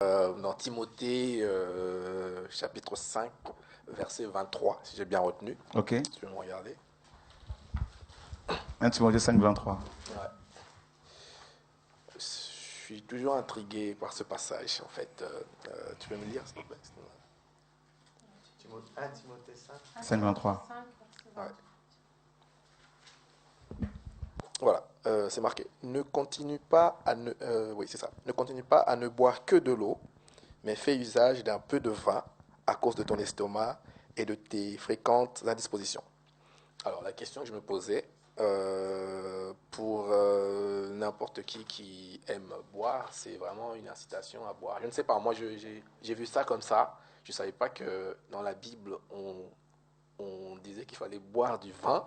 Dans Timothée, chapitre 5, verset 23, si j'ai bien retenu. Ok. Tu peux me regarder. 1 Timothée 5, 23. Ouais. Je suis toujours intrigué par ce passage, en fait. Tu peux me lire, s'il te plaît? 1 Timothée 5. 5, 23. Ouais. Voilà, c'est marqué. Ne continue pas à ne, oui, c'est ça. Ne continue pas à ne boire que de l'eau, mais fais usage d'un peu de vin à cause de ton estomac et de tes fréquentes indispositions. Alors, la question que je me posais, pour n'importe qui aime boire, c'est vraiment une incitation à boire. Je ne sais pas, moi j'ai vu ça comme ça. Je ne savais pas que dans la Bible, on disait qu'il fallait boire du vin,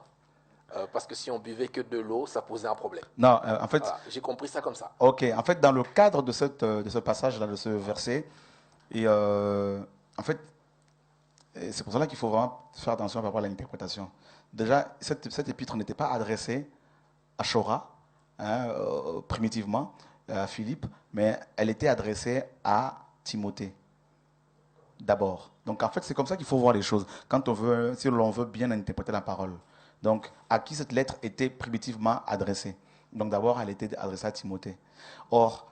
parce que si on buvait que de l'eau, ça posait un problème. Non, en fait, Voilà, j'ai compris ça comme ça. ok. En fait, dans le cadre de ce passage-là, de ce verset, et en fait, et c'est pour cela qu'il faut vraiment faire attention par rapport à l'interprétation. Déjà, cette épître n'était pas adressée à Chora, hein, primitivement, à Philippe, mais elle était adressée à Timothée, d'abord. Donc en fait, c'est comme ça qu'il faut voir les choses, quand on veut, si l'on veut bien interpréter la parole. Donc, à qui cette lettre était primitivement adressée? Donc d'abord, elle était adressée à Timothée. Or,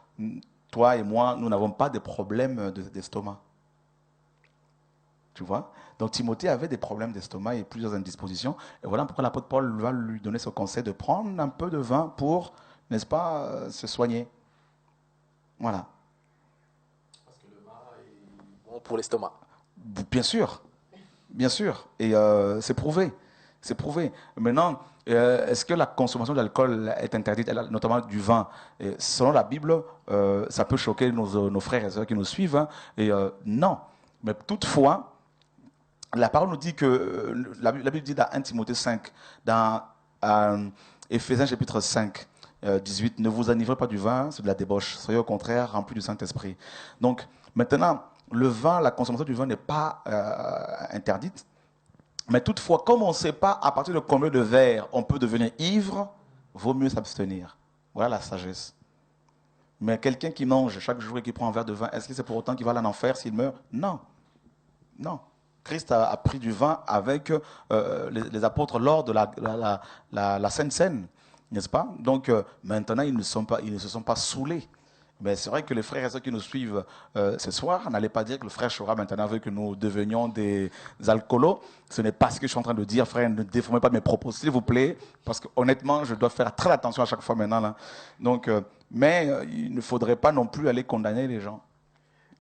toi et moi, nous n'avons pas de problème d'estomac. Tu vois? Donc Timothée avait des problèmes d'estomac et plusieurs indispositions. Et voilà pourquoi l'apôtre Paul va lui donner ce conseil de prendre un peu de vin pour, n'est-ce pas, se soigner. Voilà. Parce que le vin est bon pour l'estomac. Bien sûr, bien sûr. Et c'est prouvé. C'est prouvé. Maintenant, est-ce que la consommation d'alcool est interdite, notamment du vin? Et selon la Bible, ça peut choquer nos frères et sœurs qui nous suivent, hein, et non. Mais toutefois, la parole nous dit que, la Bible dit dans 1 Timothée 5, dans Éphésiens chapitre 5, 18, ne vous enivrez pas du vin, c'est de la débauche, soyez au contraire remplis du Saint-Esprit. Donc maintenant, le vin, la consommation du vin n'est pas interdite, mais toutefois, comme on ne sait pas à partir de combien de verres on peut devenir ivre, vaut mieux s'abstenir. Voilà la sagesse. Mais quelqu'un qui mange chaque jour et qui prend un verre de vin, est-ce que c'est pour autant qu'il va aller en enfer s'il meurt? Non. Non. Christ a pris du vin avec les apôtres lors de la Sainte Seine, n'est-ce pas? Donc maintenant, ils ne se sont pas saoulés. Mais c'est vrai que les frères et sœurs qui nous suivent ce soir, n'allez pas dire que le frère Chora maintenant veut que nous devenions des alcoolos. Ce n'est pas ce que je suis en train de dire, frère, ne déformez pas mes propos, s'il vous plaît, parce que honnêtement, je dois faire très attention à chaque fois maintenant. Là. Donc, mais il ne faudrait pas non plus aller condamner les gens.